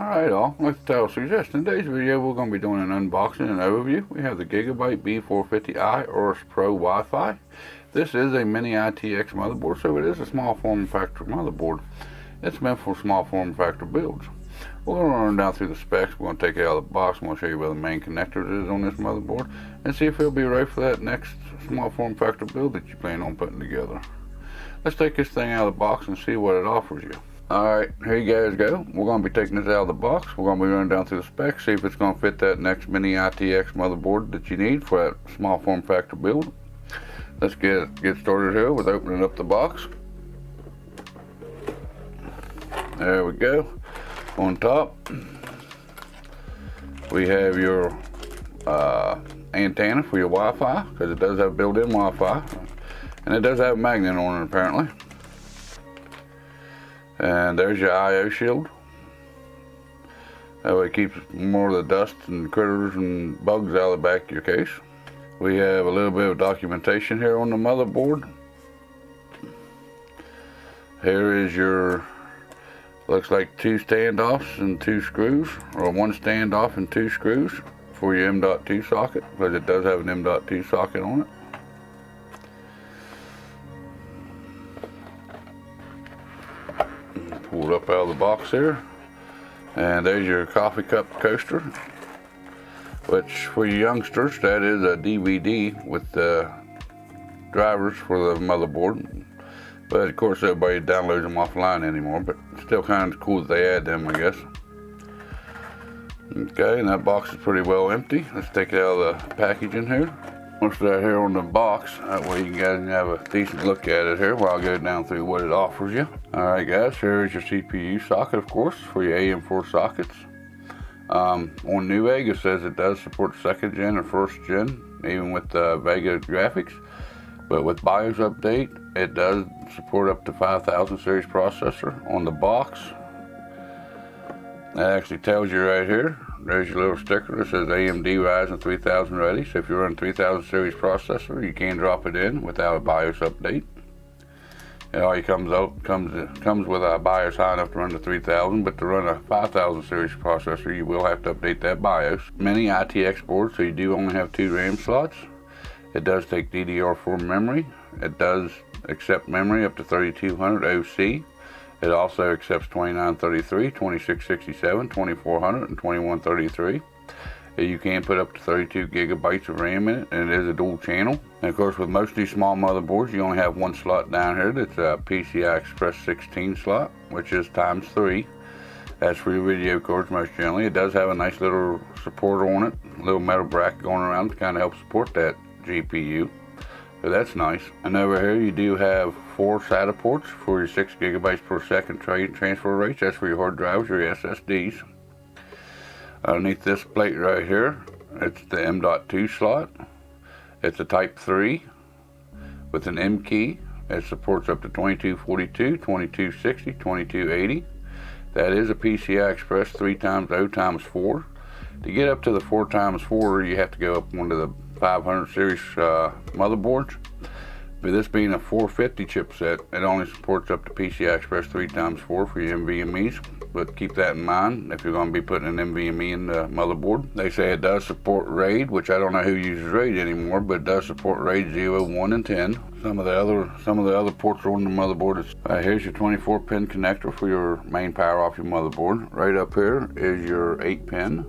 Alright all, like the title suggests, in today's video we're going to be doing an unboxing and overview. We have the Gigabyte B450i Aorus Pro Wi-Fi. This is a mini-itx motherboard, so it is a small form factor motherboard. It's meant for small form factor builds. We're going to run down through the specs. We're going to take it out of the box. I'm going to show you where the main connectors is on this motherboard and see if it'll be right for that next small form factor build that you plan on putting together. Let's take this thing out of the box and see what it offers you. Alright, here you guys go. We're going to be taking this out of the box. We're going to be running down through the specs, see if it's going to fit that next mini-itx motherboard that you need for that small form factor build. Let's get started here with opening up the box. There we go. On top, we have your antenna for your Wi-Fi, because it does have built-in Wi-Fi. And it does have a magnet on it apparently. And there's your I/O shield. That way it keeps more of the dust and critters and bugs out of the back of your case. We have a little bit of documentation here on the motherboard. Here is your, looks like 2 standoffs and 2 screws, or 1 standoff and 2 screws for your M.2 socket, because it does have an M.2 socket on it. Pulled up out of the box here, and there's your coffee cup coaster, which for you youngsters, that is a DVD with the drivers for the motherboard. But of course everybody downloads them offline anymore, but still kind of cool that they add them, I guess. Okay, and that box is pretty well empty. Let's take it out of the packaging here. What's that here on the box? That way you guys can have a decent look at it here while I go down through what it offers you. Alright guys, here is your CPU socket, of course, for your AM4 sockets. On Newegg it says it does support 2nd gen or 1st gen, even with Vega graphics. But with BIOS update, it does support up to 5000 series processor. On the box, that actually tells you right here. There's your little sticker that says AMD Ryzen 3000 ready. So if you're running 3000 series processor, you can drop it in without a BIOS update. It already comes with a BIOS high enough to run the 3000, but to run a 5000 series processor, you will have to update that BIOS. Mini-itx board, so you do only have 2 RAM slots. It does take DDR4 memory. It does accept memory up to 3200 OC. It also accepts 2933, 2667, 2400, and 2133. You can put up to 32 gigabytes of RAM in it, and it is a dual channel. And of course, with most of these small motherboards, you only have 1 slot down here that's a PCI Express 16 slot, which is ×3. That's for your video cards most generally. It does have a nice little support on it, a little metal bracket going around to kind of help support that GPU. So that's nice. And over here you do have 4 SATA ports for your 6 gigabytes per second transfer rates. That's for your hard drives or your SSDs. Underneath this plate right here, it's the M.2 slot. It's a Type 3 with an M key. It supports up to 2242, 2260, 2280. That is a PCI Express 3x0x4. To get up to the 4x4, you have to go up one of the 500 series motherboards. But this being a 450 chipset, it only supports up to PCI Express 3x4 for your NVMe's. But keep that in mind if you're going to be putting an NVMe in the motherboard. They say it does support RAID, which I don't know who uses RAID anymore, but it does support RAID 0, 1, and 10. Some of the other ports on the motherboard is here's your 24-pin connector for your main power off your motherboard. Right up here is your 8-pin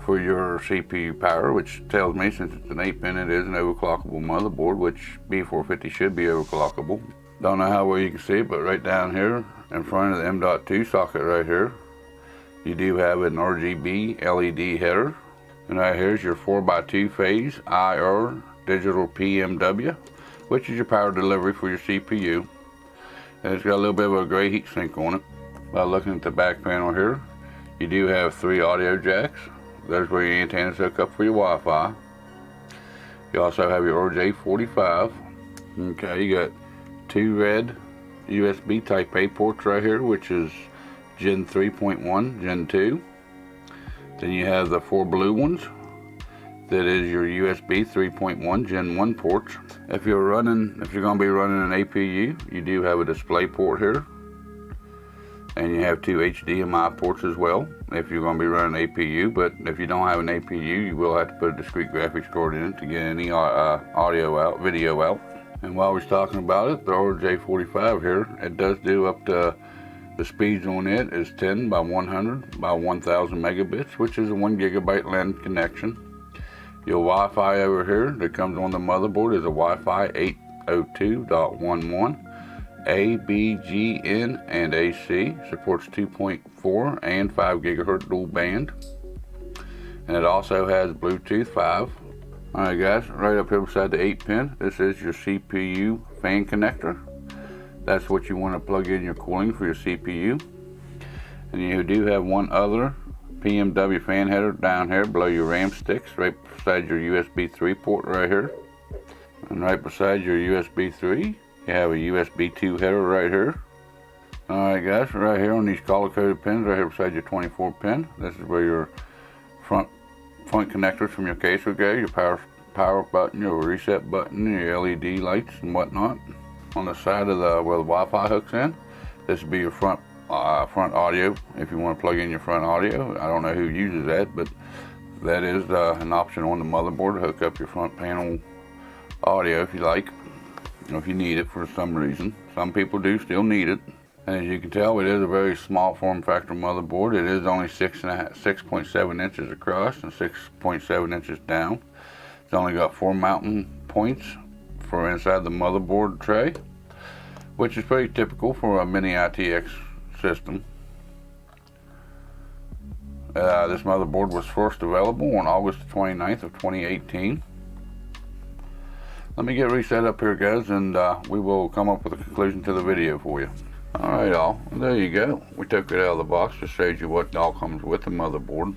for your CPU power, which tells me since it's an 8-pin, it is an overclockable motherboard, which B450 should be overclockable. Don't know how well you can see it, but right down here in front of the M.2 socket right here, you do have an RGB LED header. And right here's your 4x2 phase IR digital PMW, which is your power delivery for your CPU. And it's got a little bit of a gray heat sink on it. By looking at the back panel here, you do have 3 audio jacks. There's where your antennas hook up for your Wi-Fi. You also have your RJ45. Okay, you got 2 red USB Type A ports right here, which is Gen 3.1, Gen 2. Then you have the 4 blue ones. That is your USB 3.1 Gen 1 ports. If you're going to be running an APU, you do have a display port here. And you have two HDMI ports as well if you're going to be running APU, but if you don't have an APU, you will have to put a discrete graphics card in it to get any audio out, video out. And while we're talking about it, the Aorus J45 here, it does do up to, the speeds on it is 10 by 100 by 1000 megabits, which is a 1 gigabyte LAN connection. Your Wi-Fi over here that comes on the motherboard is a Wi-Fi 802.11. A, B, G, N, and AC. Supports 2.4 and 5 gigahertz dual band. And it also has Bluetooth 5. Alright guys, right up here beside the 8 pin, this is your CPU fan connector. That's what you want to plug in your cooling for your CPU. And you do have one other PMW fan header down here below your RAM sticks, right beside your USB 3 port right here. And right beside your USB 3, you have a USB 2 header right here. Alright guys, right here on these color-coded pins, right here beside your 24 pin, this is where your front connectors from your case will go, your power button, your reset button, your LED lights and whatnot. On the side of where the Wi-Fi hooks in, this will be your front audio, if you want to plug in your front audio. I don't know who uses that, but that is an option on the motherboard to hook up your front panel audio if you like, or if you need it for some reason. Some people do still need it. And as you can tell, it is a very small form factor motherboard. It is only 6.7 inches across and 6.7 inches down. It's only got 4 mounting points for inside the motherboard tray, which is pretty typical for a mini-itx system. This motherboard was first available on August 29th of 2018. Let me get reset up here guys, and we will come up with a conclusion to the video for you. Alright all, there you go. We took it out of the box, just showed you what all comes with the motherboard.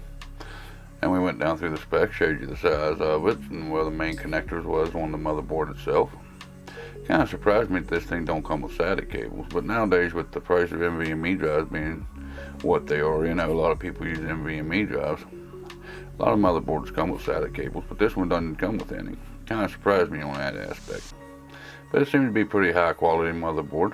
And we went down through the specs, showed you the size of it and where the main connectors was on the motherboard itself. Kind of surprised me that this thing don't come with SATA cables, but nowadays with the price of NVMe drives being what they are, you know, a lot of people use NVMe drives. A lot of motherboards come with SATA cables, but this one doesn't come with any. Kind of surprised me on that aspect. But it seems to be a pretty high quality motherboard.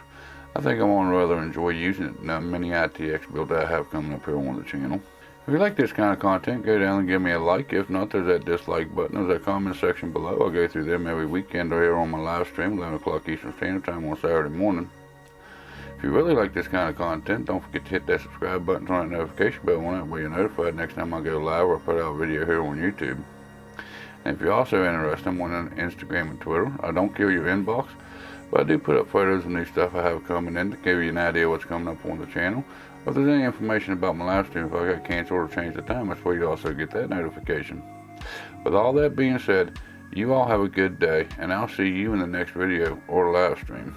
I think I'm going to rather enjoy using it than the mini-itx build I have coming up here on the channel. If you like this kind of content, go down and give me a like. If not, there's that dislike button. There's that comment section below. I'll go through them every weekend or here on my live stream, 11 o'clock Eastern Standard Time on Saturday morning. If you really like this kind of content, don't forget to hit that subscribe button, turn that notification bell on, that way you're notified next time I go live or I put out a video here on YouTube. And if you're also interested in one on Instagram and Twitter, I don't kill your inbox, but I do put up photos and new stuff I have coming in to give you an idea what's coming up on the channel. If there's any information about my live stream, if I got canceled or changed the time, that's where you also get that notification. With all that being said, you all have a good day, and I'll see you in the next video or live stream.